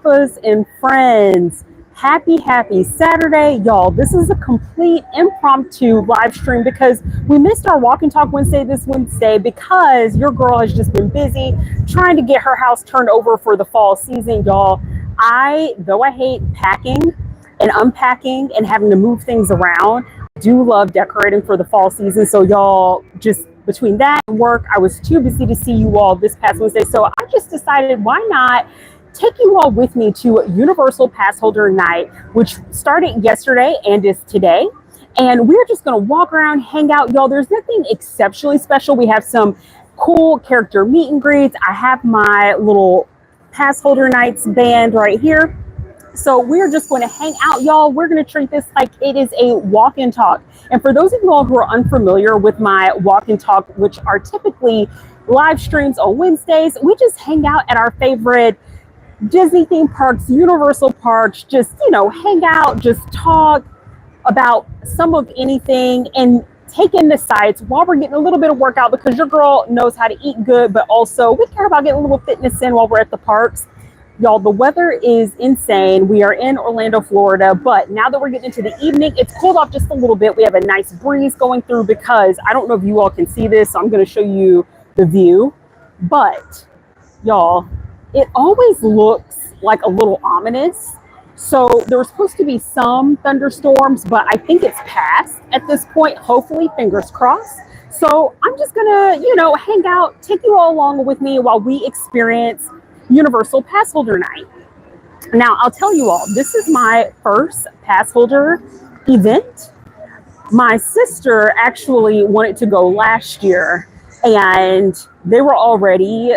Heffas and friends, happy Saturday, y'all. This is a complete impromptu live stream because we missed our walk and talk Wednesday this Wednesday because your girl has just been busy trying to get her house turned over for the fall season, y'all. Though I hate packing and unpacking and having to move things around, do love decorating for the fall season. So y'all, just between that and work, I was too busy to see you all this past Wednesday. So I just decided, why not take you all with me to Universal Passholder Night, which started yesterday and is today. And we're just going to walk around, hang out, y'all. There's nothing exceptionally special. We have some cool character meet and greets. I have my little Passholder Nights band right here. So we're just going to hang out, y'all. We're going to treat this like it is a walk and talk. And for those of you all who are unfamiliar with my walk and talk, which are typically live streams on Wednesdays, we just hang out at our favorite Disney theme parks, Universal parks, just, hang out, just talk about some of anything and take in the sights while we're getting a little bit of workout, because your girl knows how to eat good, but also we care about getting a little fitness in while we're at the parks. Y'all, the weather is insane. We are in Orlando, Florida, but now that we're getting into the evening, it's cooled off just a little bit. We have a nice breeze going through, because I don't know if you all can see this, so I'm going to show you the view, but y'all, it always looks like a little ominous. So there were supposed to be some thunderstorms, but I think it's past at this point, hopefully, fingers crossed. So I'm just gonna, hang out, take you all along with me while we experience Universal Passholder Night. Now, I'll tell you all, this is my first Passholder event. My sister actually wanted to go last year, and they were already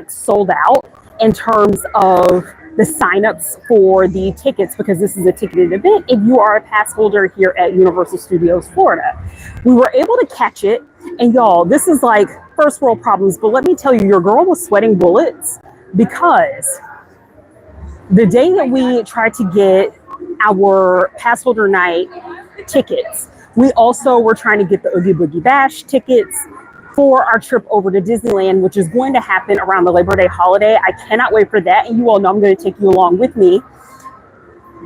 sold out in terms of the signups for the tickets, because this is a ticketed event if you are a pass holder here at Universal Studios Florida. We were able to catch it, and y'all, this is like first world problems, but let me tell you, your girl was sweating bullets, because the day that we tried to get our pass holder night tickets, we also were trying to get the Oogie Boogie Bash tickets for our trip over to Disneyland, which is going to happen around the Labor Day holiday. I cannot wait for that, and you all know I'm going to take you along with me.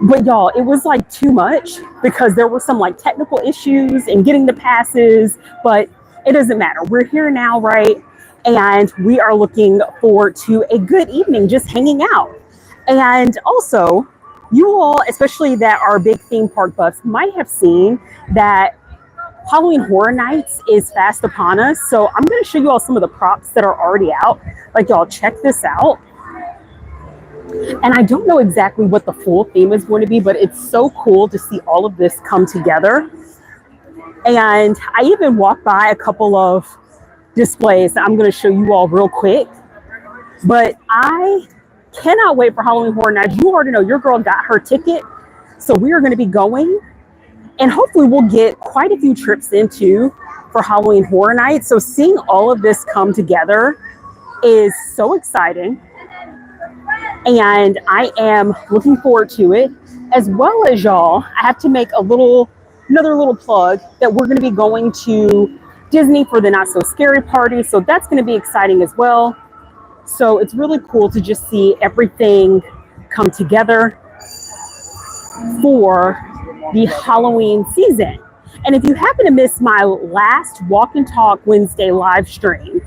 But y'all, it was too much, because there were some technical issues in getting the passes, but it doesn't matter. We're here now, right? And we are looking forward to a good evening just hanging out. And also, you all, especially that are big theme park buffs, might have seen that Halloween Horror Nights is fast upon us. So I'm going to show you all some of the props that are already out. Y'all, check this out. And I don't know exactly what the full theme is going to be, but it's so cool to see all of this come together. And I even walked by a couple of displays that I'm going to show you all real quick. But I cannot wait for Halloween Horror Nights. You already know your girl got her ticket. So we are going to be going. And hopefully we'll get quite a few trips into for Halloween Horror Nights. So seeing all of this come together is so exciting. And I am looking forward to it. As well as, y'all, I have to make another little plug that we're going to be going to Disney for the Not So Scary party. So that's going to be exciting as well. So it's really cool to just see everything come together for the Halloween season. And if you happen to miss my last Walk and Talk Wednesday live stream,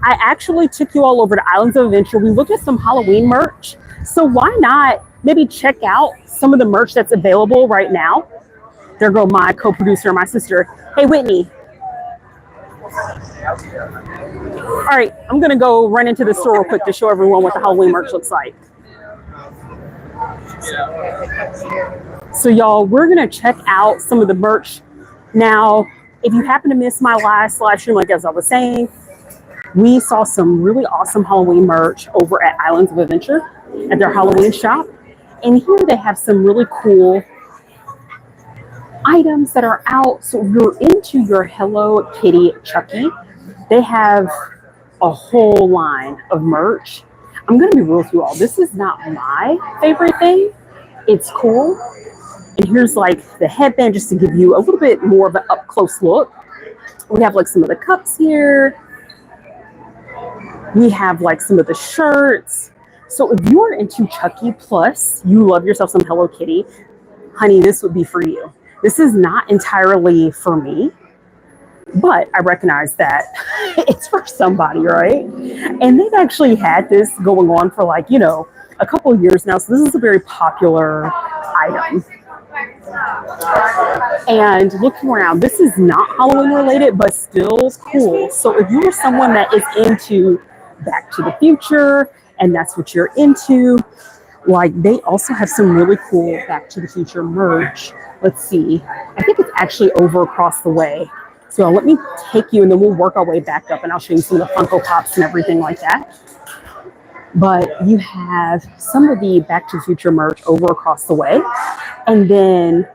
I actually took you all over to Islands of Adventure. We looked at some Halloween merch. So why not maybe check out some of the merch that's available right now? There go my co-producer, my sister. Hey, Whitney. All right, I'm going to go run into the store real quick to show everyone what the Halloween merch looks like. So y'all, we're going to check out some of the merch. Now, if you happen to miss my last live stream, as I was saying, we saw some really awesome Halloween merch over at Islands of Adventure at their Halloween shop. And here they have some really cool items that are out. So if you're into your Hello Kitty Chucky, they have a whole line of merch. I'm going to be real with you all. This is not my favorite thing. It's cool. And here's the headband, just to give you a little bit more of an up close look. We have some of the cups here. We have some of the shirts. So if you are into Chucky plus you love yourself some Hello Kitty, honey, this would be for you. This is not entirely for me, but I recognize that it's for somebody, right? And they've actually had this going on for like, a couple of years now. So this is a very popular item. And looking around, this is not Halloween related, but still cool. So if you are someone that is into Back to the Future and that's what you're into, like they also have some really cool Back to the Future merch. Let's see. I think it's actually over across the way. So let me take you and then we'll work our way back up and I'll show you some of the Funko Pops and everything like that. But you have some of the Back to the Future merch over across the way. And then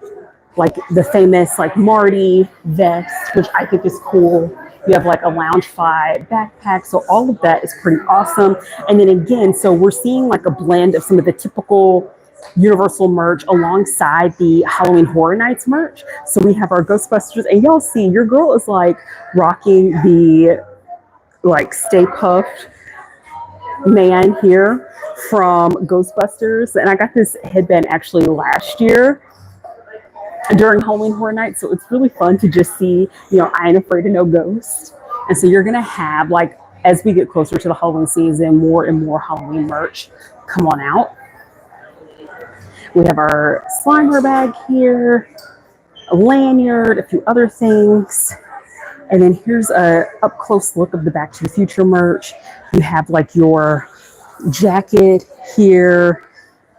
like the famous like Marty vest, which I think is cool. You have like a Loungefly backpack. So all of that is pretty awesome. And then again, so we're seeing like a blend of some of the typical Universal merch alongside the Halloween Horror Nights merch. So we have our Ghostbusters, and y'all see your girl is like rocking the like Stay Puft man here from Ghostbusters. And I got this headband actually last year during Halloween Horror Nights. So it's really fun to just see, I Ain't Afraid of No Ghost. And so you're going to have like, as we get closer to the Halloween season, more and more Halloween merch come on out. We have our Slimer bag here, a lanyard, a few other things. And then here's a up close look of the Back to the Future merch. You have like your jacket here,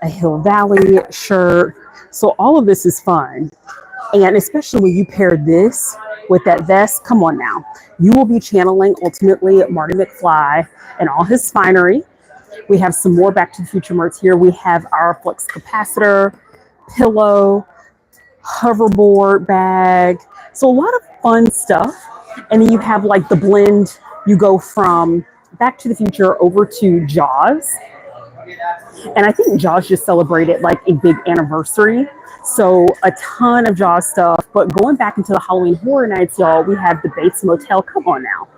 a Hill Valley shirt. So all of this is fun. And especially when you pair this with that vest, come on now. You will be channeling ultimately Marty McFly and all his finery. We have some more Back to the Future merch here. We have our flux capacitor, pillow, hoverboard bag. So a lot of fun stuff. And then you have like the blend. You go from Back to the Future over to Jaws. And I think Jaws just celebrated like a big anniversary. So a ton of Jaws stuff. But going back into the Halloween Horror Nights, y'all, we have the Bates Motel. Come on now.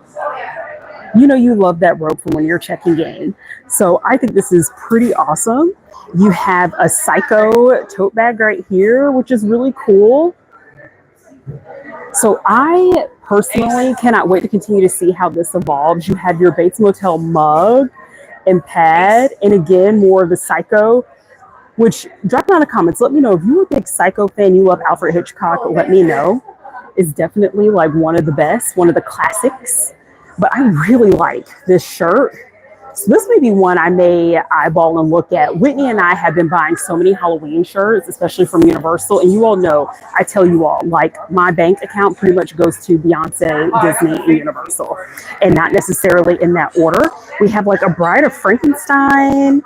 You love that rope from when you're checking in. So I think this is pretty awesome. You have a Psycho tote bag right here, which is really cool. So I personally cannot wait to continue to see how this evolves. You have your Bates Motel mug and pad. And again, more of the Psycho, which drop down in the comments. Let me know if you're a big Psycho fan, you love Alfred Hitchcock, let me know. It's definitely like one of the best, one of the classics. But I really like this shirt. So this may be one I may eyeball and look at. Whitney and I have been buying so many Halloween shirts, especially from Universal. And you all know, I tell you all, like my bank account pretty much goes to Beyonce, Disney, and Universal. And not necessarily in that order. We have like a Bride of Frankenstein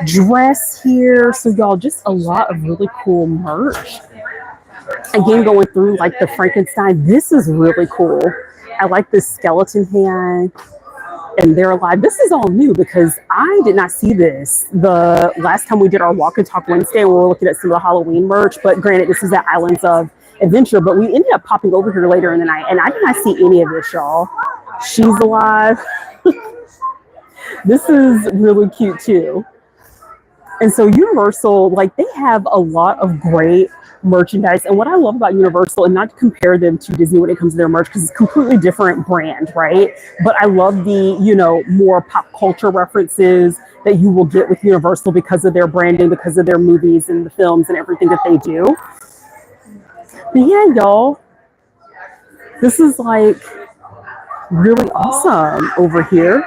dress here. So y'all, just a lot of really cool merch. Again, going through like the Frankenstein. This is really cool. I like this skeleton hand. And they're alive. This is all new because I did not see this the last time we did our Walk and Talk Wednesday. We were looking at some of the Halloween merch, but granted, this is at Islands of Adventure, but we ended up popping over here later in the night and I did not see any of this, y'all. She's alive. This is really cute too. And so Universal, like they have a lot of great merchandise. And what I love about Universal, and not to compare them to Disney when it comes to their merch, because it's a completely different brand, right? But I love the, more pop culture references that you will get with Universal because of their branding, because of their movies and the films and everything that they do. But yeah, y'all, this is like really awesome over here.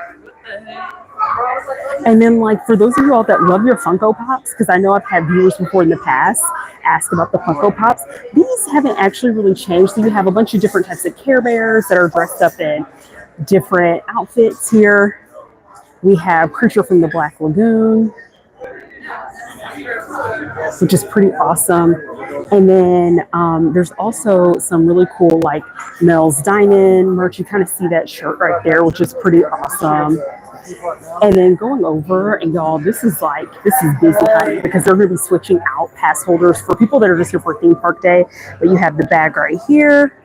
And then like for those of you all that love your Funko Pops, because I know I've had viewers before in the past ask about the Funko Pops, these haven't actually really changed. So you have a bunch of different types of Care Bears that are dressed up in different outfits here. We have Creature from the Black Lagoon, which is pretty awesome. And then there's also some really cool like Mel's Diamond merch. You kind of see that shirt right there, which is pretty awesome. And then going over, and y'all, this is busy, honey, because they're going to be switching out pass holders for people that are just here for theme park day. But you have the bag right here.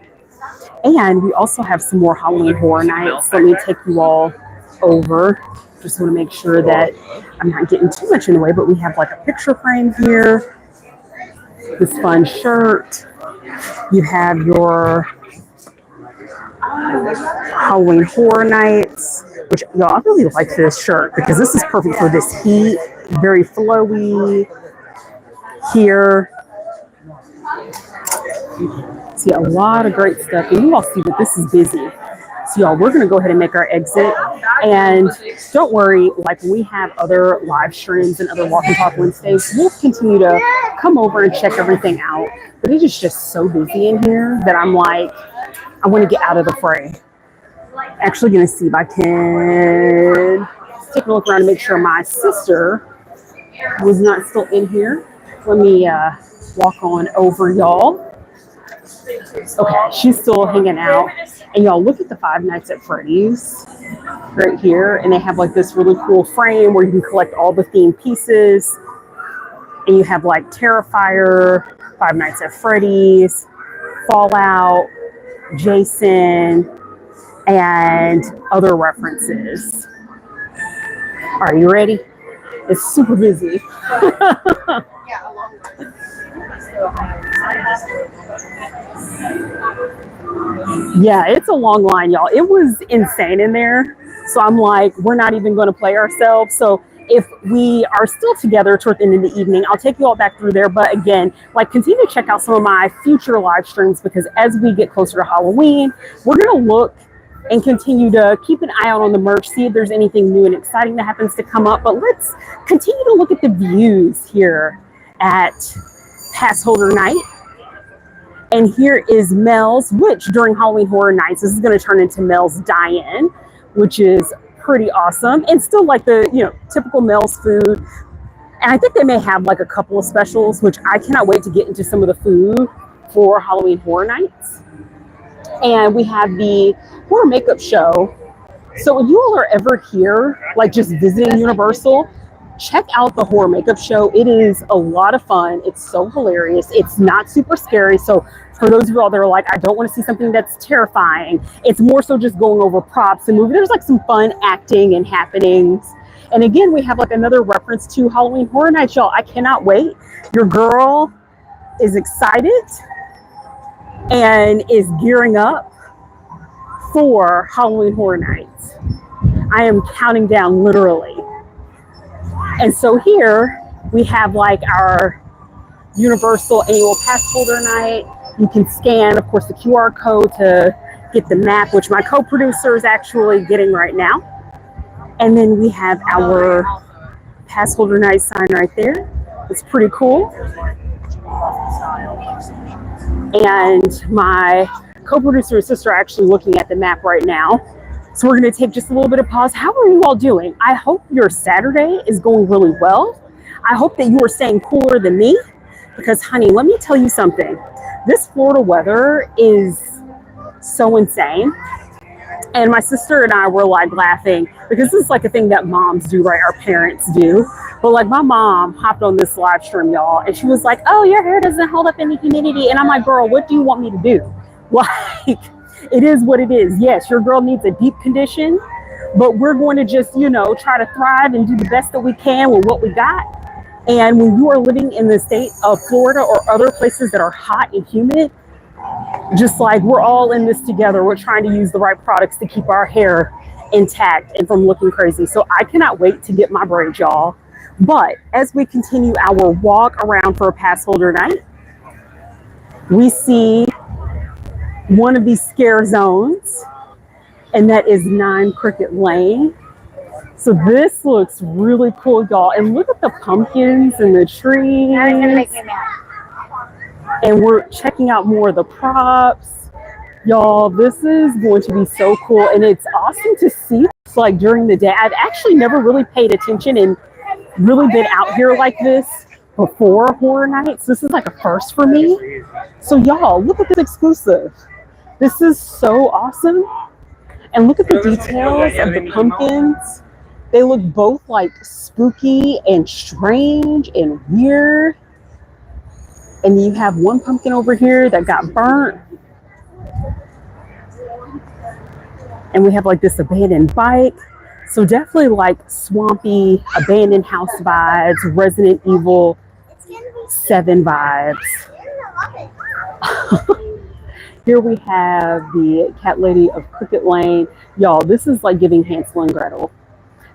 And we also have some more Halloween Horror Nights. Let me take you all over. Just want to make sure that I'm not getting too much in the way, but we have like a picture frame here, this fun shirt. You have your Halloween Horror Nights, which, y'all, I really like this shirt because this is perfect for this heat. Very flowy here. See a lot of great stuff, and you all see that this is busy. So y'all, we're gonna go ahead and make our exit, and don't worry, like we have other live streams and other Walk and Talk Wednesdays, we'll continue to come over and check everything out, but it is just so busy in here that I'm like, I want to get out of the fray. Actually gonna see if I can take a look around and make sure my sister was not still in here. Let me walk on over, y'all. Okay, she's still hanging out. And y'all, look at the Five Nights at Freddy's right here. And they have like this really cool frame where you can collect all the themed pieces. And you have like Terrifier, Five Nights at Freddy's, Fallout, Jason, and other references. Are you ready? It's super busy. Yeah, it's a long line, y'all. It was insane in there. So I'm like, we're not even going to play ourselves. So if we are still together toward the end of the evening, I'll take you all back through there. But again, like, continue to check out some of my future live streams, because as we get closer to Halloween, we're going to look and continue to keep an eye out on the merch, see if there's anything new and exciting that happens to come up. But let's continue to look at the views here at Passholder Night. And here is Mel's, which during Halloween Horror Nights, this is going to turn into Mel's Die-In, which is pretty awesome. And still like the, you know, typical Mel's food. And I think they may have like a couple of specials, which I cannot wait to get into some of the food for Halloween Horror Nights. And we have the horror makeup show. So if you all are ever here, like just visiting Universal, check out the horror makeup show. It is a lot of fun. It's so hilarious. It's not super scary. So for those of you all that are like, I don't want to see something that's terrifying, it's more so just going over props and movie. There's like some fun acting and happenings. And again, we have like another reference to Halloween Horror Nights, y'all. I cannot wait. Your girl is excited and is gearing up for Halloween Horror Nights. I am counting down literally. And so here we have like our Universal annual Passholder Night. You can scan, of course, the QR code to get the map, which my co-producer is actually getting right now. And then we have our Passholder Night sign right there. It's pretty cool. And my co-producer and sister are actually looking at the map right now. So we're going to take just a little bit of pause. How are you all doing? I hope your Saturday is going really well. I hope that you are staying cooler than me, because honey, let me tell you something. This Florida weather is so insane. And my sister and I were like laughing, because this is like a thing that moms do, right? Our parents do. But like my mom hopped on this live stream, y'all, and she was like, oh, your hair doesn't hold up any humidity. And I'm like, girl, what do you want me to do? Like, it is what it is. Yes, your girl needs a deep condition, but we're going to just, you know, try to thrive and do the best that we can with what we got. And when you are living in the state of Florida or other places that are hot and humid, just like we're all in this together, we're trying to use the right products to keep our hair intact and from looking crazy. So I cannot wait to get my braids, y'all. But as we continue our walk around for a Passholder Night, we see one of these scare zones, and that is 9 Cricket Lane. So this looks really cool, y'all. And look at the pumpkins and the trees. And we're checking out more of the props. Y'all, this is going to be so cool. And it's awesome to see this, like, during the day. I've actually never really paid attention and really been out here like this before Horror Nights. This is like a first for me. So y'all, look at this exclusive. This is so awesome. And look at the details of the pumpkins. They look both like spooky and strange and weird. And you have one pumpkin over here that got burnt. And we have like this abandoned bike. So definitely like swampy, abandoned house vibes, Resident Evil 7 vibes. Here we have the cat lady of Cricket Lane. Y'all, this is like giving Hansel and Gretel.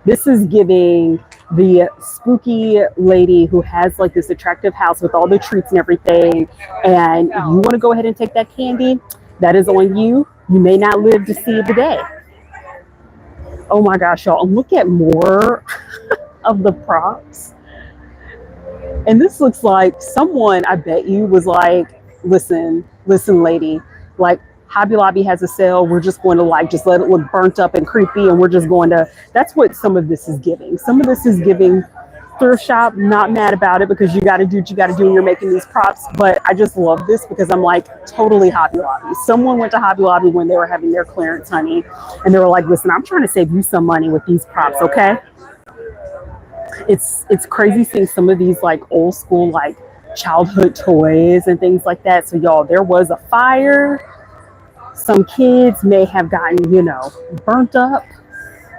This is giving the spooky lady who has like this attractive house with all the treats and everything. And you want to go ahead and take that candy? That is on you. You may not live to see the day. Oh my gosh, y'all. Look at more of the props. And this looks like someone, I bet you, was like, listen, lady, like Hobby Lobby has a sale. We're just going to like just let it look burnt up and creepy, and we're just going to. That's what some of this is giving. Some of this is giving thrift shop. Not mad about it because you got to do what you got to do when you're making these props. But I just love this because I'm like totally Hobby Lobby. Someone went to Hobby Lobby when they were having their clearance, honey, and they were like, listen, I'm trying to save you some money with these props, okay? It's crazy seeing some of these like old school like childhood toys and things like that. So y'all, there was a fire. Some kids may have gotten, you know, burnt up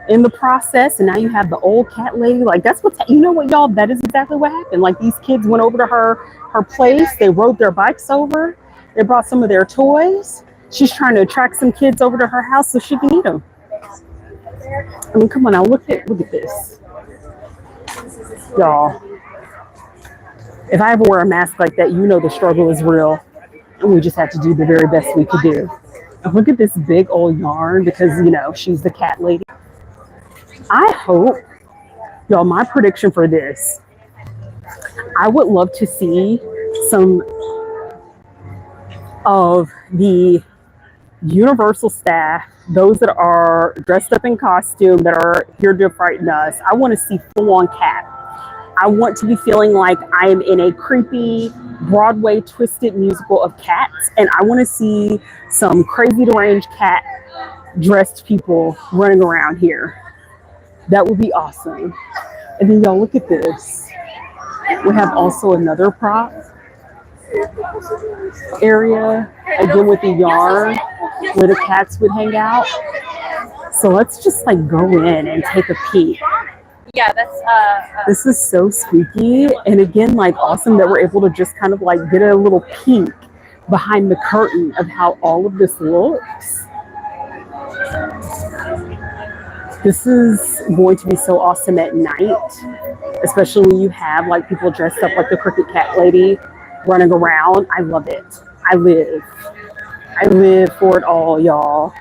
in the process, and now you have the old cat lady. Like that's what's, you know what, y'all, that is exactly what happened. Like these kids went over to her place, they rode their bikes over, they brought some of their toys. She's trying to attract some kids over to her house so she can eat them. I mean, come on now, look at this, y'all. If I ever wear a mask like that, you know the struggle is real, and we just have to do the very best we could do. And look at this big old yarn because, you know, she's the cat lady. I hope, y'all, my prediction for this, I would love to see some of the Universal staff, those that are dressed up in costume, that are here to frighten us. I want to see full-on cat. I want to be feeling like I am in a creepy Broadway twisted musical of cats, and I want to see some crazy deranged cat dressed people running around here. That would be awesome. And then y'all, look at this. We have also another prop area, again with the yarn where the cats would hang out. So let's just like go in and take a peek. Yeah, that's this is so spooky, and again, like awesome that we're able to just kind of like get a little peek behind the curtain of how all of this looks. This is going to be so awesome at night, especially when you have like people dressed up like the Cricket Cat Lady running around. I love it. I live for it all, y'all.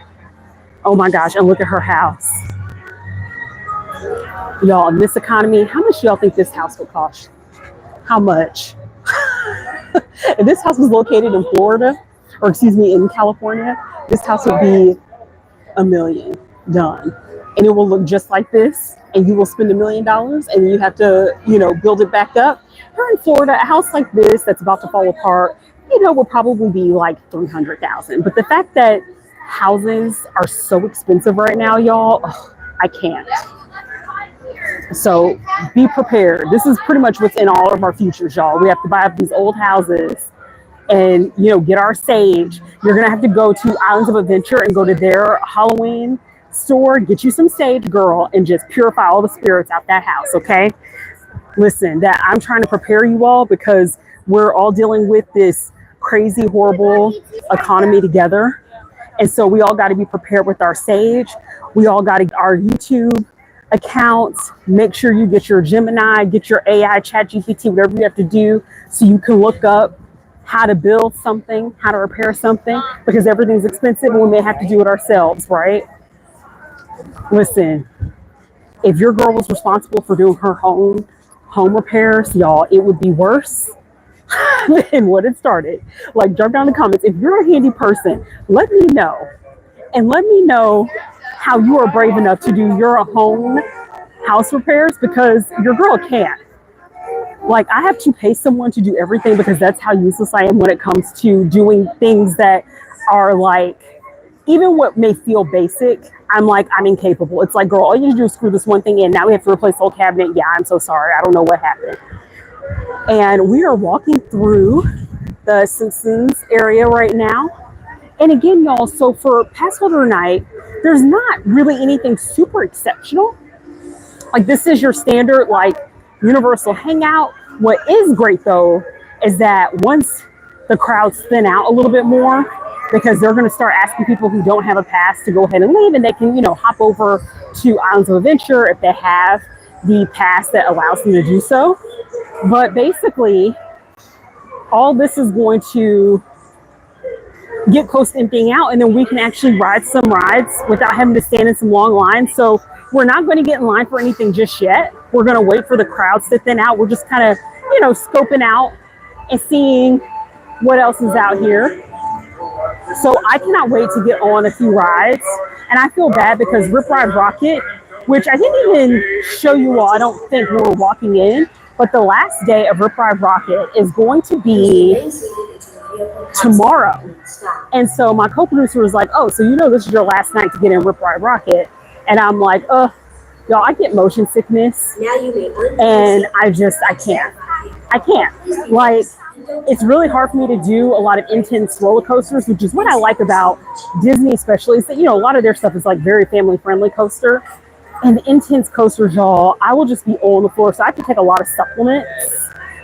Oh my gosh, and look at her house. Y'all, in this economy, how much y'all think this house would cost? How much? If this house was located in Florida, or excuse me, in California, this house would be $1 million done. And it will look just like this, and you will spend $1 million, and you have to, you know, build it back up. Here in Florida, a house like this that's about to fall apart, you know, would probably be like $300,000. But the fact that houses are so expensive right now, y'all, I can't. So be prepared. This is pretty much what's in all of our futures, y'all. We have to buy up these old houses and, you know, get our sage. You're going to have to go to Islands of Adventure and go to their Halloween store, get you some sage, girl, and just purify all the spirits out that house, okay? Listen, that I'm trying to prepare you all because we're all dealing with this crazy, horrible economy together. And so we all got to be prepared with our sage. We all got to our YouTube accounts. Make sure you get your Gemini, get your AI, ChatGPT, whatever you have to do so you can look up how to build something, how to repair something, because everything's expensive and we may have to do it ourselves, right? Listen, if your girl was responsible for doing her home repairs, y'all, it would be worse than what it started. Like, drop down in the comments. If you're a handy person, let me know. And let me know how you are brave enough to do your own house repairs, because your girl can't. Like, I have to pay someone to do everything because that's how useless I am when it comes to doing things that are like, even what may feel basic, I'm like, I'm incapable. It's like, girl, all you need to do is screw this one thing in. Now we have to replace the whole cabinet. Yeah, I'm so sorry. I don't know what happened. And we are walking through the Simpsons area right now. And again, y'all, so for Passholder Night, there's not really anything super exceptional. Like this is your standard like Universal hangout. What is great though is that once the crowds thin out a little bit more, because they're going to start asking people who don't have a pass to go ahead and leave, and they can, you know, hop over to Islands of Adventure if they have the pass that allows them to do so. But basically, all this is going to get close to emptying out, and then we can actually ride some rides without having to stand in some long lines. So we're not going to get in line for anything just yet. We're going to wait for the crowds to thin out. We're just kind of, you know, scoping out and seeing what else is out here. So I cannot wait to get on a few rides. And I feel bad because Rip Ride Rocket, which I didn't even show you all, I don't think, when we're walking in, but the last day of Rip Ride Rocket is going to be tomorrow. And so my co-producer was like, oh, so you know this is your last night to get in Rip Ride Rocket. And I'm like, y'all, I get motion sickness. And I can't. Like, it's really hard for me to do a lot of intense roller coasters, which is what I like about Disney especially, is that, you know, a lot of their stuff is like very family friendly coaster. And the intense coasters, y'all, I will just be on the floor. So I have to take a lot of supplements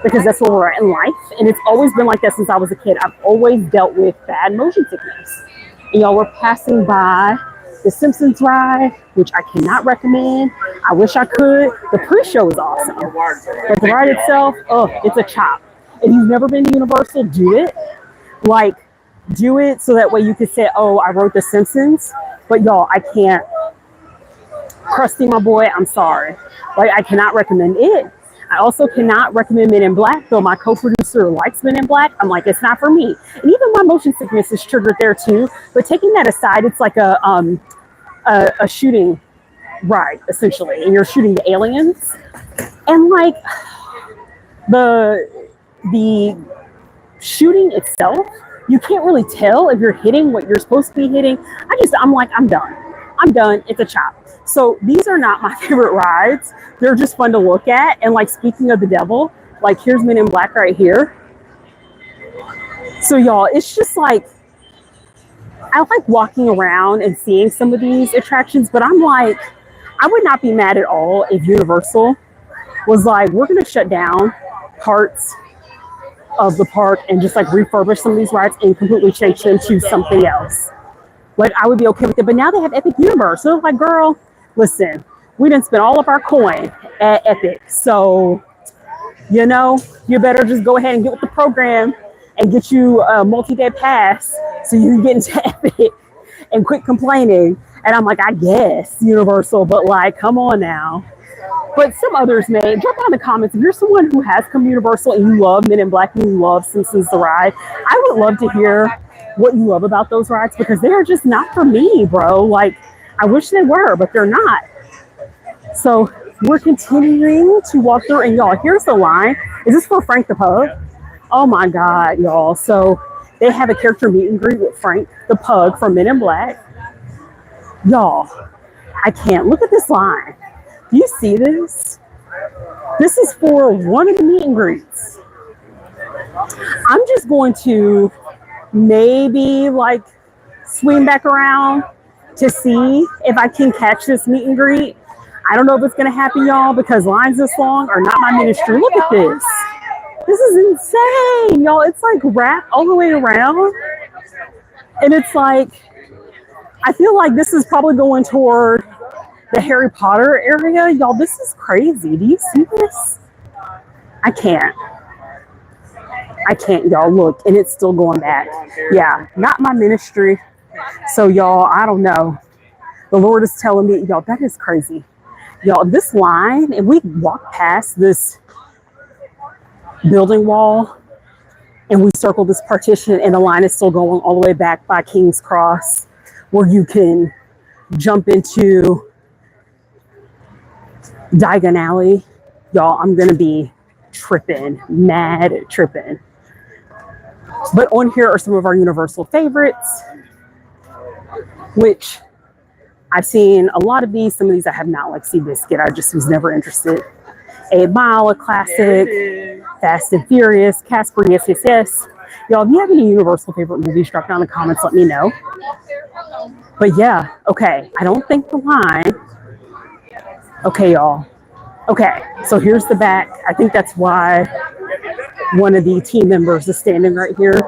because that's where we're at in life. And it's always been like that since I was a kid. I've always dealt with bad motion sickness. And y'all, we're passing by the Simpsons ride, which I cannot recommend. I wish I could. The pre-show is awesome. But the ride itself, it's a chop. If you've never been to Universal, do it. Like, do it so that way you could say, oh, I wrote The Simpsons. But y'all, I can't. Krusty, my boy, I'm sorry. Like, I cannot recommend it. I also cannot recommend Men in Black, though my co-producer likes Men in Black. I'm like, it's not for me. And even my motion sickness is triggered there too. But taking that aside, it's like a shooting ride, essentially. And you're shooting the aliens. And like, the shooting itself, you can't really tell if you're hitting what you're supposed to be hitting. I'm like, I'm done. It's a chop. So these are not my favorite rides. They're just fun to look at. And like, speaking of the devil, like here's Men in Black right here. So y'all, it's just like, I like walking around and seeing some of these attractions, but I'm like, I would not be mad at all if Universal was like, we're going to shut down parts of the park and just like refurbish some of these rides and completely change them to something else. Like, I would be okay with it. But now they have Epic Universe. So like, girl, listen, we didn't spend all of our coin at Epic. So, you know, you better just go ahead and get with the program and get you a multi-day pass so you can get into Epic and quit complaining. And I'm like, I guess Universal, but like, come on now. But some others may. Drop down in the comments if you're someone who has come to Universal and you love Men in Black and you love Simpsons the Ride. I would love to hear what you love about those rides because they are just not for me, bro. Like, I wish they were, but they're not. So we're continuing to walk through, and y'all, here's the line. Is this for Frank the Pug? Oh my God, y'all. So they have a character meet and greet with Frank the Pug from Men in Black. Y'all, I can't. Look at this line. Do you see this? This is for one of the meet and greets. I'm just going to maybe like swing back around to see if I can catch this meet and greet. I don't know if it's going to happen, y'all, because lines this long are not my ministry. Look at this. This is insane, y'all. It's like wrapped all the way around. And it's like, I feel like this is probably going toward the Harry Potter area. Y'all, this is crazy. Do you see this? I can't, y'all. Look, and it's still going back. Yeah, not my ministry. So, y'all, I don't know. The Lord is telling me, y'all, that is crazy. Y'all, this line, and we walk past this building wall, and we circle this partition, and the line is still going all the way back by King's Cross, where you can jump into Diagon Alley. Y'all, I'm going to be tripping, mad tripping. But on here are some of our Universal favorites, which I've seen a lot of these. Some of these I have not, like Seabiscuit. I just was never interested. 8 Mile, a classic. Fast and Furious, Casper, yes, yes, yes. Y'all, if you have any Universal favorite movies, drop down in the comments, let me know. But yeah, okay. I don't think the line. Okay, y'all. Okay, so here's the back. I think that's why one of the team members is standing right here.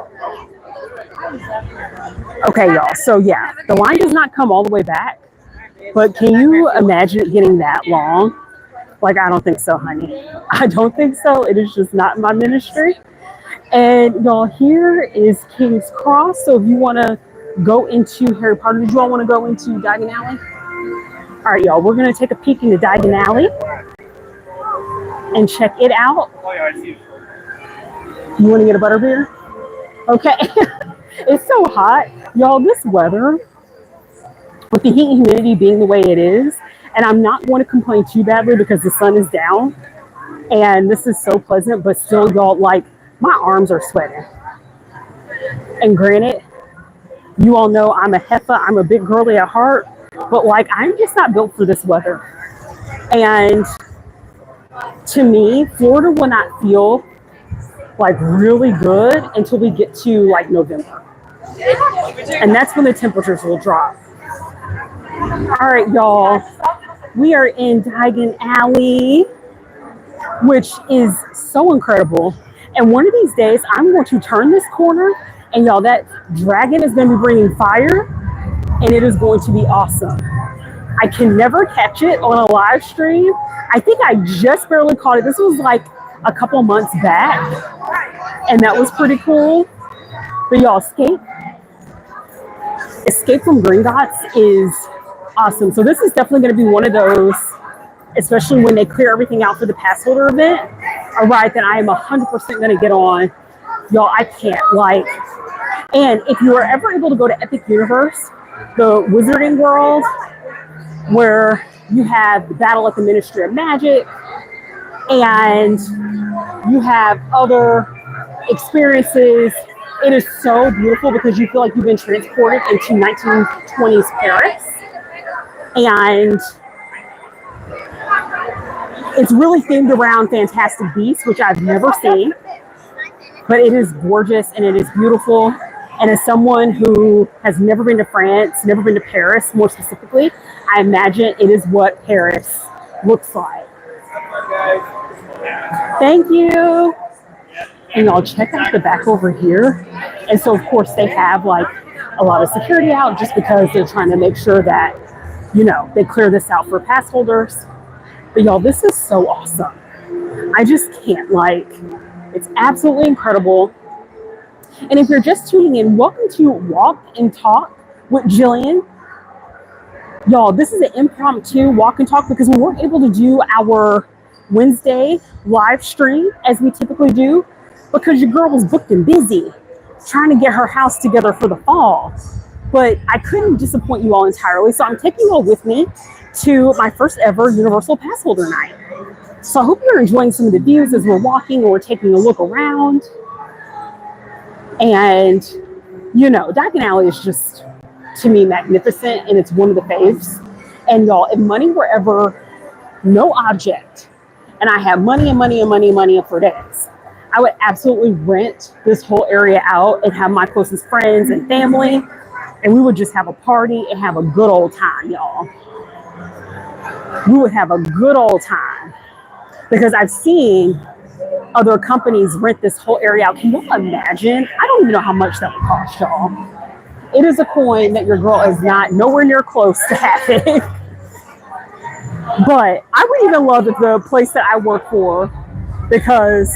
Okay, y'all. So yeah, the line does not come all the way back, but can you imagine it getting that long? Like, I don't think so, honey. I don't think so. It is just not my ministry. And y'all, here is King's Cross. So if you want to go into Harry Potter, did you all want to go into Diagon Alley? All right, y'all, we're going to take a peek into Diagon Alley and check it out. You want to get a butterbeer? Okay. It's so hot. Y'all, this weather, with the heat and humidity being the way it is, and I'm not going to complain too badly because the sun is down, and this is so pleasant, but still, y'all, like, my arms are sweating. And granted, you all know I'm a Heffa, I'm a big girly at heart, but like, I'm just not built for this weather. And to me, Florida will not feel like really good until we get to like November. And that's when the temperatures will drop. All right, y'all, we are in Diagon Alley, which is so incredible. And one of these days, I'm going to turn this corner, and y'all, that dragon is going to be bringing fire, and it is going to be awesome. I can never catch it on a live stream. I think I just barely caught it. This was like a couple months back, and that was pretty cool. But y'all, Escape from Gringotts is awesome. So this is definitely going to be one of those, especially when they clear everything out for the Passholder event, a ride that I am 100% going to get on. Y'all, I can't, like, and if you are ever able to go to Epic Universe, the Wizarding World, where you have the Battle at the Ministry of Magic, and you have other experiences, it is so beautiful because you feel like you've been transported into 1920s Paris. And it's really themed around Fantastic Beasts, which I've never seen, but it is gorgeous and it is beautiful. And as someone who has never been to France, never been to Paris more specifically, I imagine it is what Paris looks like. Thank you. And y'all, check out the back over here. And so, of course, they have like a lot of security out just because they're trying to make sure that, you know, they clear this out for pass holders. But y'all, this is so awesome. I just can't, like, it's absolutely incredible. And if you're just tuning in, welcome to Walk and Talk with Jillian. Y'all, this is an impromptu walk and talk because we weren't able to do our Wednesday live stream as we typically do because your girl was booked and busy trying to get her house together for the fall. But I couldn't disappoint you all entirely, so I'm taking you all with me to my first ever Universal Passholder Night. So I hope you're enjoying some of the views as we're walking or we're taking a look around. And, you know, Diagon Alley is just, to me, magnificent, and it's one of the faves. And y'all, if money were ever no object, and I have money and money and money and money for days, I would absolutely rent this whole area out and have my closest friends and family, and we would just have a party and have a good old time, y'all. We would have a good old time because I've seen other companies rent this whole area out. Can you imagine? I don't even know how much that would cost, y'all. It is a coin that your girl is not nowhere near close to having. But I would even love if the place that I work for, because,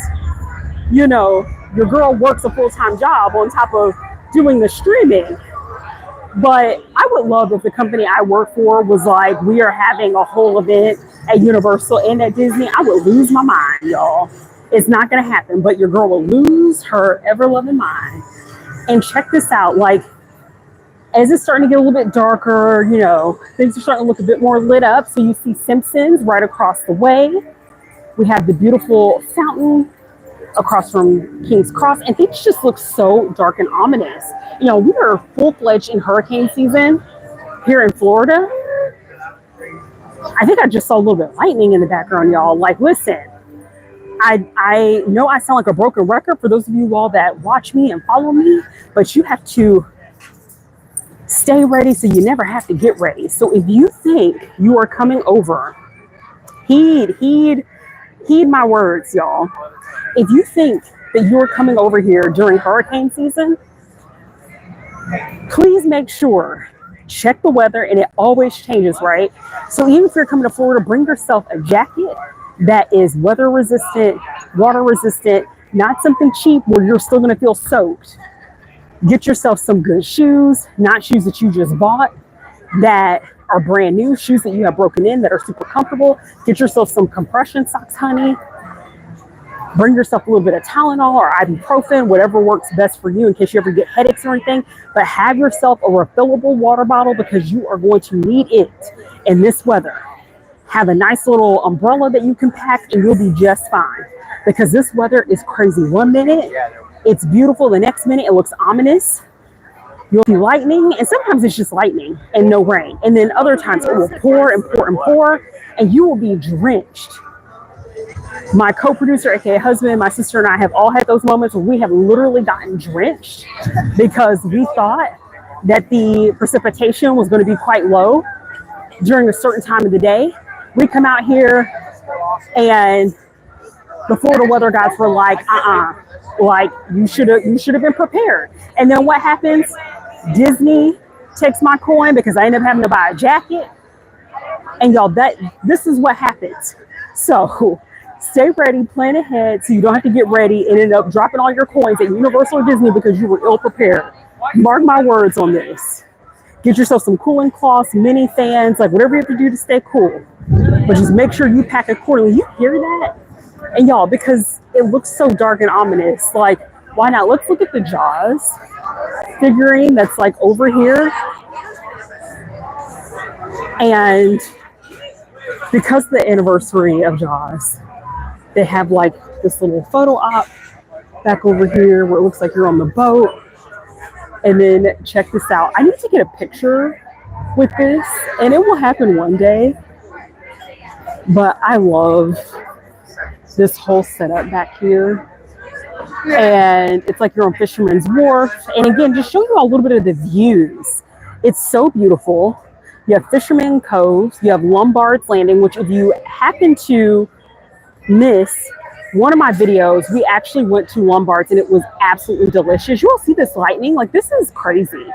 you know, your girl works a full-time job on top of doing the streaming. But I would love if the company I work for was like, we are having a whole event at Universal and at Disney. I would lose my mind, y'all. It's not going to happen, but your girl will lose her ever-loving mind. And check this out, like, as it's starting to get a little bit darker, you know, things are starting to look a bit more lit up. So you see Simpsons right across the way. We have the beautiful fountain across from King's Cross, and things just look so dark and ominous. You know, we are full-fledged in hurricane season here in Florida. I think I just saw a little bit of lightning in the background, y'all. Like, listen, I know I sound like a broken record for those of you all that watch me and follow me, but you have to stay ready so you never have to get ready. So if you think you are coming over Heed my words, y'all. If you think that you're coming over here during hurricane season, please make sure, check the weather, and it always changes, right? So even if you're coming to Florida, bring yourself a jacket that is weather resistant, water resistant, not something cheap where you're still going to feel soaked. Get yourself some good shoes, not shoes that you just bought, that are brand new, shoes that you have broken in that are super comfortable. Get yourself some compression socks, honey. Bring yourself a little bit of Tylenol or ibuprofen, whatever works best for you in case you ever get headaches or anything. But have yourself a refillable water bottle because you are going to need it in this weather. Have a nice little umbrella that you can pack and you'll be just fine. Because this weather is crazy. 1 minute, it's beautiful. The next minute, it looks ominous. You'll see lightning, and sometimes it's just lightning and no rain. And then other times it will pour and pour and pour, and you will be drenched. My co-producer, aka husband, my sister, and I have all had those moments where we have literally gotten drenched because we thought that the precipitation was going to be quite low during a certain time of the day. We come out here and the Florida weather guys were like, like you should have been prepared. And then what happens? Disney takes my coin because I end up having to buy a jacket. And y'all, this is what happens. So stay ready, plan ahead so you don't have to get ready and end up dropping all your coins at Universal or Disney because you were ill prepared. Mark my words on this. Get yourself some cooling cloths, mini fans, like whatever you have to do to stay cool. But just make sure you pack accordingly. You hear that? And y'all, because it looks so dark and ominous, like, why not? Let's look at the Jaws figurine that's like over here. And because the anniversary of Jaws, they have like this little photo op back over here where it looks like you're on the boat. And then check this out. I need to get a picture with this, and it will happen one day. But I love this whole setup back here. And it's like you're on Fisherman's Wharf. And again, just show you a little bit of the views. It's so beautiful. You have Fisherman Cove. You have Lombard's Landing, which if you happen to miss one of my videos, we actually went to Lombard's and it was absolutely delicious. You all see this lightning? Like, this is crazy.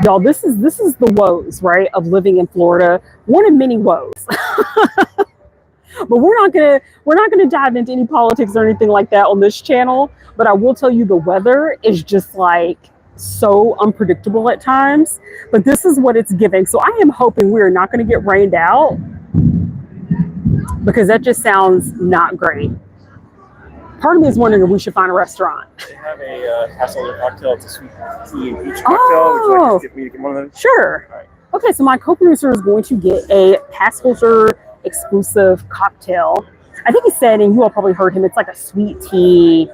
Y'all, this is the woes, right, of living in Florida. One of many woes. But we're not gonna dive into any politics or anything like that on this channel. But I will tell you the weather is just like so unpredictable at times. But this is what it's giving. So I am hoping we're not going to get rained out because that just sounds not great. Part of me is wondering if we should find a restaurant. They have a Passholder cocktail. It's a sweet tea and peach cocktail. Would you like to get me to get one of those? Sure. All right. Okay, so my co-producer is going to get a Passholder exclusive cocktail. I think he said, and you all probably heard him, it's like a sweet tea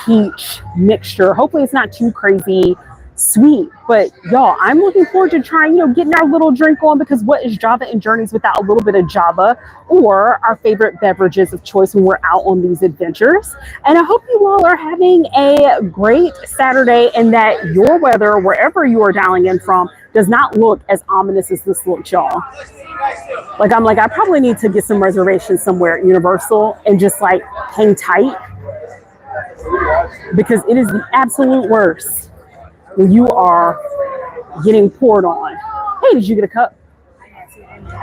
peach mixture. Hopefully it's not too crazy sweet, but y'all, I'm looking forward to trying, getting our little drink on, because what is Java and Journeys without a little bit of Java or our favorite beverages of choice when we're out on these adventures. And I hope you all are having a great Saturday and that your weather, wherever you are dialing in from, does not look as ominous as this looks, y'all. I probably need to get some reservations somewhere at Universal and just like hang tight, because it is the absolute worst when you are getting poured on. Hey, did you get a cup?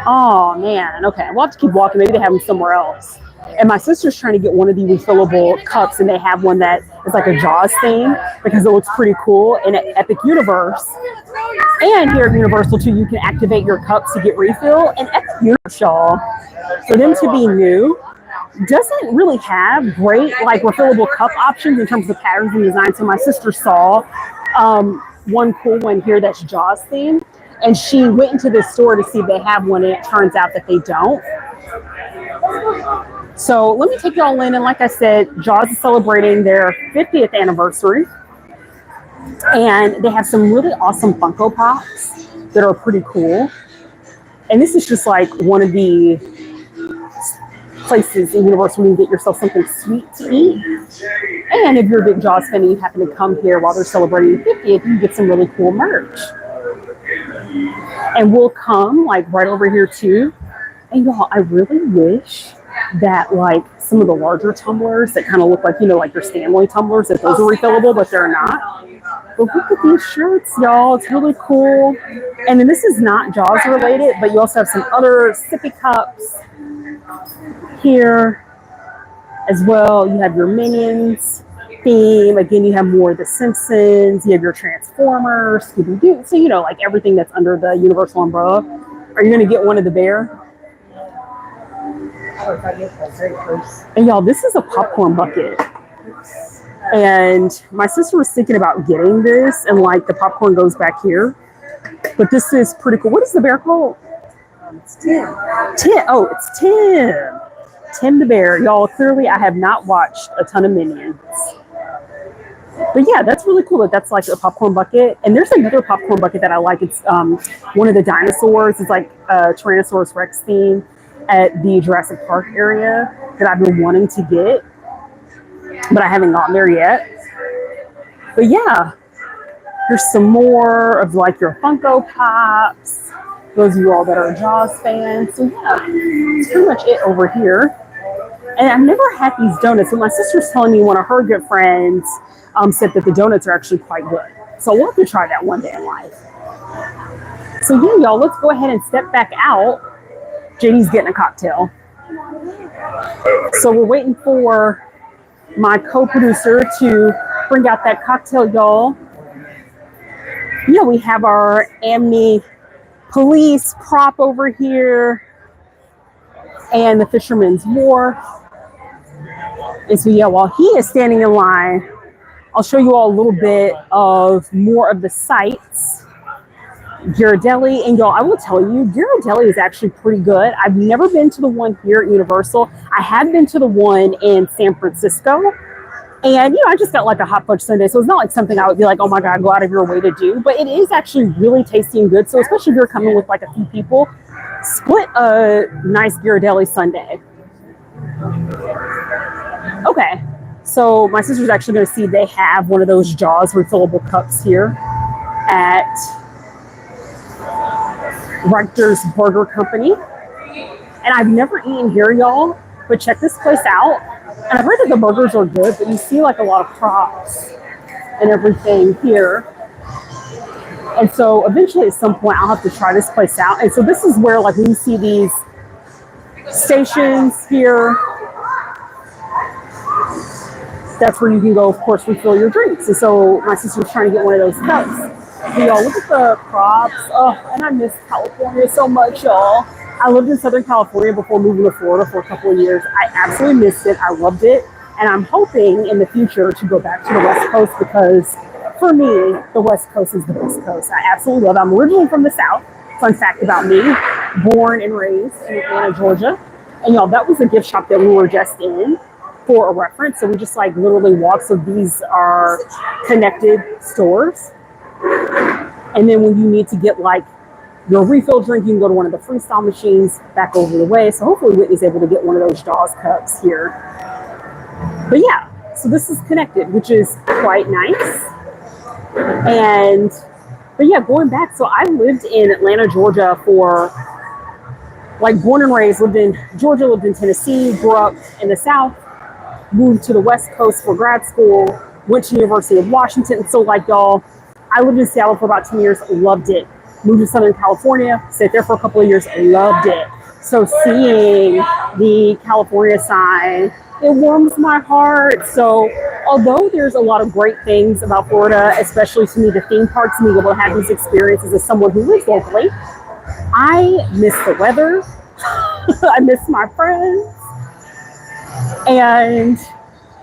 Oh man, okay, we'll have to keep walking. Maybe they have them somewhere else. And my sister's trying to get one of the refillable cups, and they have one that is like a Jaws theme because it looks pretty cool. And at Epic Universe and here at Universal too, you can activate your cups to get refill. And Epic Universe, y'all, for them to be new, doesn't really have great like refillable cup options in terms of patterns and design. So my sister saw one cool one here that's Jaws themed, and she went into this store to see if they have one, and it turns out that they don't. So let me take y'all in, and like I said, Jaws is celebrating their 50th anniversary, and they have some really awesome Funko Pops that are pretty cool. And this is just like one of the places in Universal where you can get yourself something sweet to eat. And if you're a big Jaws fan and you happen to come here while they're celebrating 50th, you can get some really cool merch. And we'll come like right over here too And y'all, I really wish that like some of the larger tumblers that kind of look like, like your Stanley tumblers, that those are refillable, but they're not. But look at these shirts, y'all. It's really cool. And then this is not Jaws related, but you also have some other sippy cups here as well. You have your Minions theme. Again, you have more of the Simpsons. You have your Transformers, Scooby-Doo. So, like everything that's under the Universal umbrella. Are you going to get one of the bear? And y'all, this is a popcorn bucket. And my sister was thinking about getting this, and like the popcorn goes back here. But this is pretty cool. What is the bear called? It's Tim. Tim. Oh, it's Tim. Tim the bear. Y'all, clearly I have not watched a ton of Minions. But yeah, that's really cool that that's like a popcorn bucket. And there's another popcorn bucket that I like. It's one of the dinosaurs. It's like a Tyrannosaurus Rex theme at the Jurassic Park area that I've been wanting to get, but I haven't gotten there yet. But yeah, here's some more of like your Funko Pops. Those of you all that are Jaws fans. So yeah, that's pretty much it over here. And I've never had these donuts, but my sister's telling me one of her good friends said that the donuts are actually quite good. So we'll have to try that one day in life. So yeah, y'all, let's go ahead and step back out. JD's getting a cocktail. So we're waiting for my co-producer to bring out that cocktail, y'all. Yeah, we have our Amni police prop over here and the Fisherman's Wharf. And so yeah, while he is standing in line, I'll show you all a little bit of more of the sites. Ghirardelli, and y'all, I will tell you, Ghirardelli is actually pretty good. I've never been to the one here at Universal. I have been to the one in San Francisco, and I just got like a hot fudge sundae, so it's not like something I would be like, oh my god, go out of your way to do. But it is actually really tasty and good. So especially if you're coming with like a few people, split a nice Ghirardelli sundae. Okay, so my sister's actually going to see they have one of those Jaws refillable cups here at Reichter's Burger Company. And I've never eaten here, y'all, but check this place out. And I've heard that the burgers are good, but you see like a lot of props and everything here. And so eventually at some point I'll have to try this place out. And so this is where like when you see these stations here, that's where you can go, of course, refill your drinks. And so my sister was trying to get one of those cups. So y'all, look at the props. Oh, and I miss California so much, y'all. I lived in Southern California before moving to Florida for a couple of years. I absolutely missed it. I loved it. And I'm hoping in the future to go back to the West Coast because for me, the West Coast is the best coast. I absolutely love it. I'm originally from the South. Fun fact about me, born and raised in Atlanta, Georgia. And y'all, that was a gift shop that we were just in for a reference. So we just like literally walked. So these are connected stores. And then when you need to get like your refill drink, you can go to one of the freestyle machines back over the way. So hopefully Whitney's able to get one of those Jaws cups here. But yeah, so this is connected, which is quite nice. But yeah, going back, so I lived in Atlanta, Georgia for like born and raised, lived in Georgia, lived in Tennessee, grew up in the South, moved to the West Coast for grad school, went to University of Washington. So like y'all, I lived in Seattle for about 10 years, loved it. Moved to Southern California, stayed there for a couple of years, loved it. So seeing the California sign, it warms my heart. So although there's a lot of great things about Florida, especially to me, the theme parks, me able to have these experiences as someone who lives locally, I miss the weather. I miss my friends. And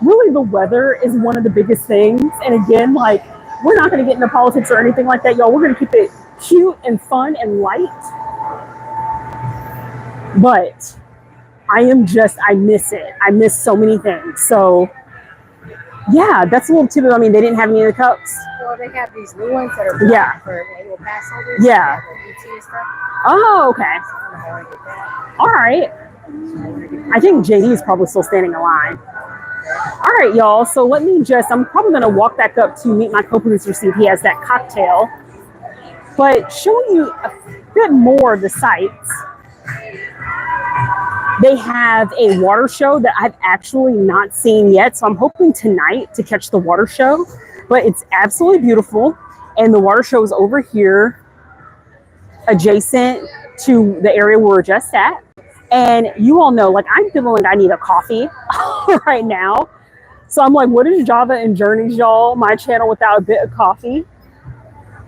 really the weather is one of the biggest things. And again, like, we're not going to get into politics or anything like that, y'all. We're going to keep it cute and fun and light. But I miss it. I miss so many things. So yeah, that's a little tip. I mean, they didn't have any of the cups. Well, they have these new ones that are for annual pass holders. Yeah. And stuff. Oh, okay. All right. I think JD is probably still standing in line. All right, y'all. So I'm probably going to walk back up to meet my co-producer, see if he has that cocktail. But showing you a bit more of the sites. They have a water show that I've actually not seen yet. So I'm hoping tonight to catch the water show. But it's absolutely beautiful. And the water show is over here, adjacent to the area we were just at. And you all know, like, I'm feeling like I need a coffee right now. So I'm like, what is Java and Journeys, y'all? My channel without a bit of coffee.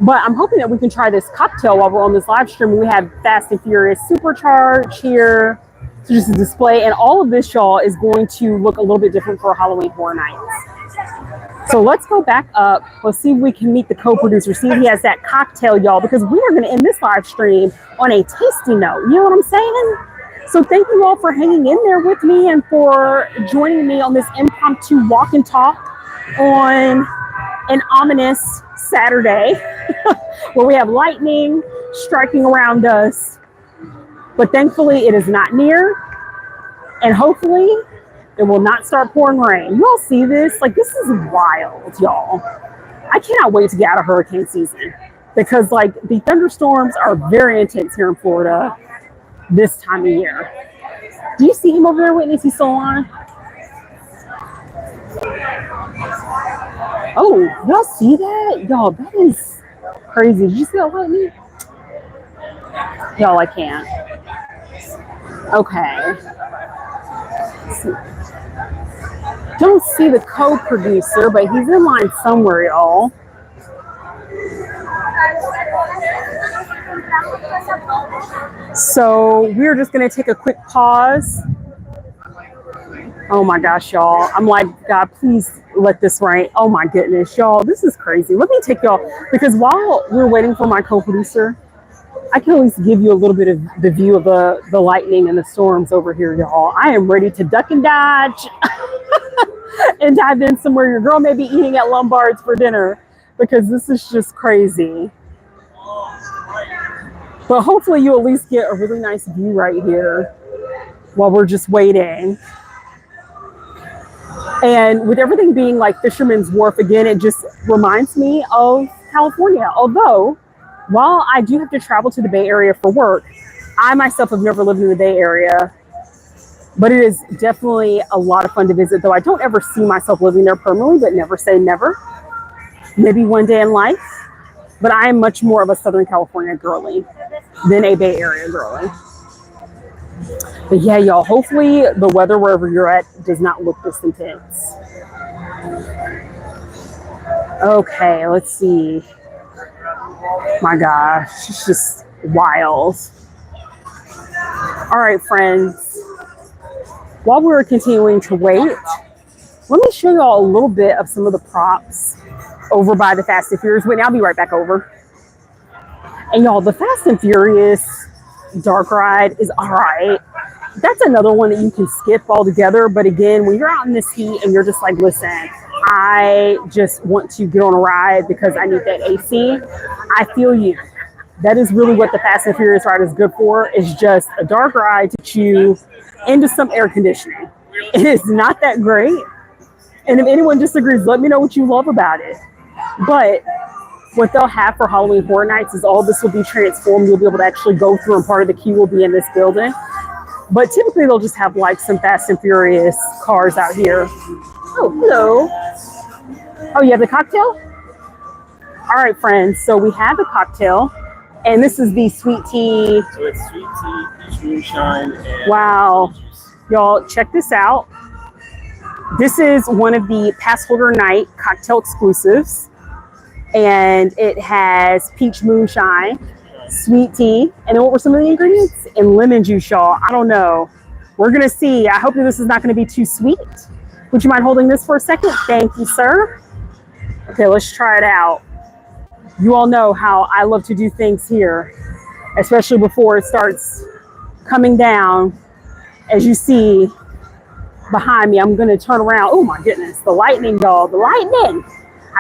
But I'm hoping that we can try this cocktail while we're on this live stream. We have Fast and Furious Supercharge here. So just a display. And all of this, y'all, is going to look a little bit different for Halloween Horror Nights. So let's go back up. Let's see if we can meet the co-producer. See if he has that cocktail, y'all, because we are going to end this live stream on a tasty note. You know what I'm saying? So thank you all for hanging in there with me and for joining me on this impromptu walk and talk on an ominous Saturday where we have lightning striking around us. But thankfully it is not near, and hopefully it will not start pouring rain. You all see this? Like, this is wild, y'all. I cannot wait to get out of hurricane season because, like, the thunderstorms are very intense here in Florida this time of year. Do you see him over there, Whitney? Is he still on? Oh, y'all see that? Y'all, that is crazy. Did you see that lightning? Y'all, I can't. Okay. Don't see the co-producer, but he's in line somewhere, y'all. So we're just going to take a quick pause. Oh my gosh, y'all. I'm like, God, please let this rain. Oh my goodness, y'all. This is crazy. Let me take y'all, because while we're waiting for my co-producer, I can at least give you a little bit of the view of the lightning and the storms over here, y'all. I am ready to duck and dodge and dive in somewhere your girl may be eating at Lombard's for dinner, because this is just crazy. But hopefully you at least get a really nice view right here while we're just waiting. And with everything being like Fisherman's Wharf again, it just reminds me of California. Although, while I do have to travel to the Bay Area for work, I myself have never lived in the Bay Area. But it is definitely a lot of fun to visit, though I don't ever see myself living there permanently, but never say never. Maybe one day in life. But I am much more of a Southern California girly than a Bay Area girly. But yeah, y'all, hopefully the weather wherever you're at does not look this intense. Okay, let's see. My gosh, it's just wild. All right, friends. While we're continuing to wait, let me show y'all a little bit of some of the props over by the Fast and Furious. Wait, I'll be right back over. And y'all, the Fast and Furious dark ride is all right. That's another one that you can skip altogether. But again, when you're out in this heat and you're just like, listen, I just want to get on a ride because I need that AC, I feel you. That is really what the Fast and Furious ride is good for. It's just a dark ride to chew into some air conditioning. It is not that great. And if anyone disagrees, let me know what you love about it. But what they'll have for Halloween Horror Nights is all this will be transformed. You'll be able to actually go through, and part of the queue will be in this building. But typically they'll just have like some Fast and Furious cars out here. Oh, hello. Oh, you have the cocktail? All right, friends. So we have the cocktail, and this is the sweet tea. So it's sweet tea, peach moonshine, and wow. Y'all, check this out. This is one of the Passholder Night cocktail exclusives. And it has peach moonshine, sweet tea, and then what were some of the ingredients? And lemon juice, y'all. I don't know. We're going to see. I hope that this is not going to be too sweet. Would you mind holding this for a second? Thank you, sir. Okay, let's try it out. You all know how I love to do things here, especially before it starts coming down. As you see behind me, I'm going to turn around. Oh, my goodness. The lightning, y'all. The lightning.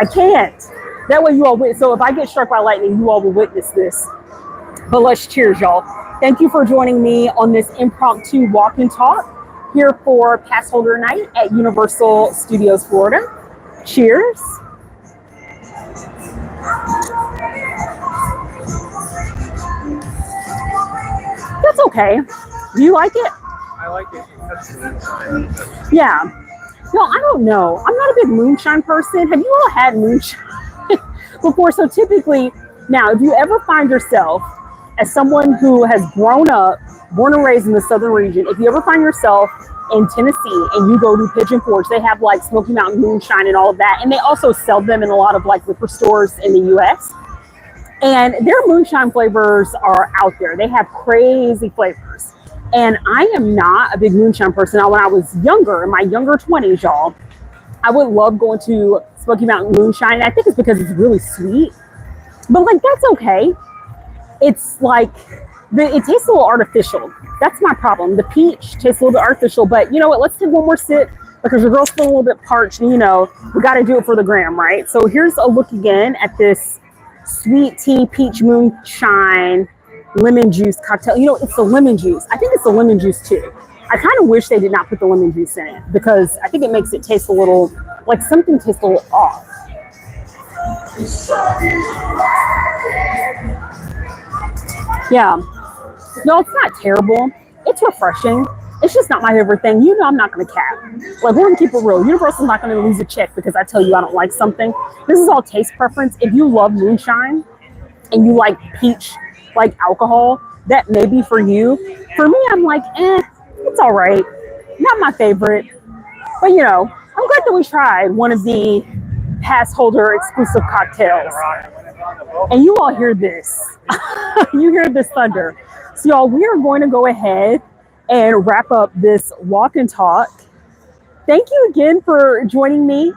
I can't. That way you all witness. So if I get struck by lightning, you all will witness this. But let's cheers, y'all. Thank you for joining me on this impromptu walk and talk here for Passholder Night at Universal Studios Florida. Cheers. That's okay. Do you like it? I like it. Yeah. No, I don't know. I'm not a big moonshine person. Have you all had moonshine before? So typically, now, if you ever find yourself as someone who has grown up, born and raised in the southern region, if you ever find yourself in Tennessee and you go to Pigeon Forge, they have like Smoky Mountain moonshine and all of that. And they also sell them in a lot of like liquor stores in the US. And their moonshine flavors are out there. They have crazy flavors. And I am not a big moonshine person. Now, when I was younger, in my younger 20s, y'all, I would love going to Smoky Mountain moonshine. And I think it's because it's really sweet. But like, that's okay. It's like, it tastes a little artificial. That's my problem. The peach tastes a little bit artificial. But you know what? Let's take one more sip because your girl's feeling a little bit parched. And, you know, we got to do it for the gram, right? So here's a look again at this sweet tea peach moonshine lemon juice cocktail. You know, it's the lemon juice. I think it's the lemon juice too. I kind of wish they did not put the lemon juice in it because I think it makes it taste a little like something tastes a little off. Yeah. No, it's not terrible. It's refreshing. It's just not my favorite thing. You know, I'm not going to cap. Like, we're going to keep it real. Universal's not going to lose a check because I tell you I don't like something. This is all taste preference. If you love moonshine and you like peach, like alcohol, that may be for you. For me, I'm like, it's all right. Not my favorite. But, you know, I'm glad that we tried one of the Passholder exclusive cocktails. And you all hear this. You hear this thunder. So, y'all, we are going to go ahead and wrap up this walk and talk. Thank you again for joining me.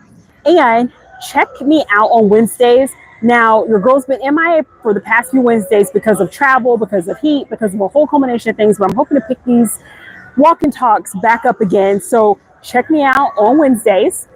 And check me out on Wednesdays. Now, your girl's been MIA for the past few Wednesdays because of travel, because of heat, because of a whole combination of things. But I'm hoping to pick these walk and talks back up again. So check me out on Wednesdays.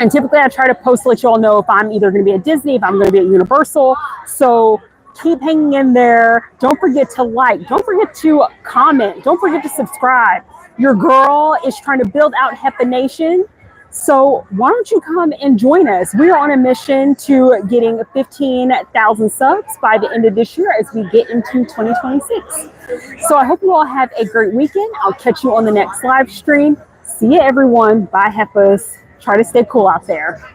And typically I try to post to let you all know if I'm either going to be at Disney, if I'm going to be at Universal. So keep hanging in there. Don't forget to like. Don't forget to comment. Don't forget to subscribe. Your girl is trying to build out Heffas Nation. So why don't you come and join us? We are on a mission to getting 15,000 subs by the end of this year as we get into 2026. So I hope you all have a great weekend. I'll catch you on the next live stream. See you, everyone. Bye, Heffas. Try to stay cool out there.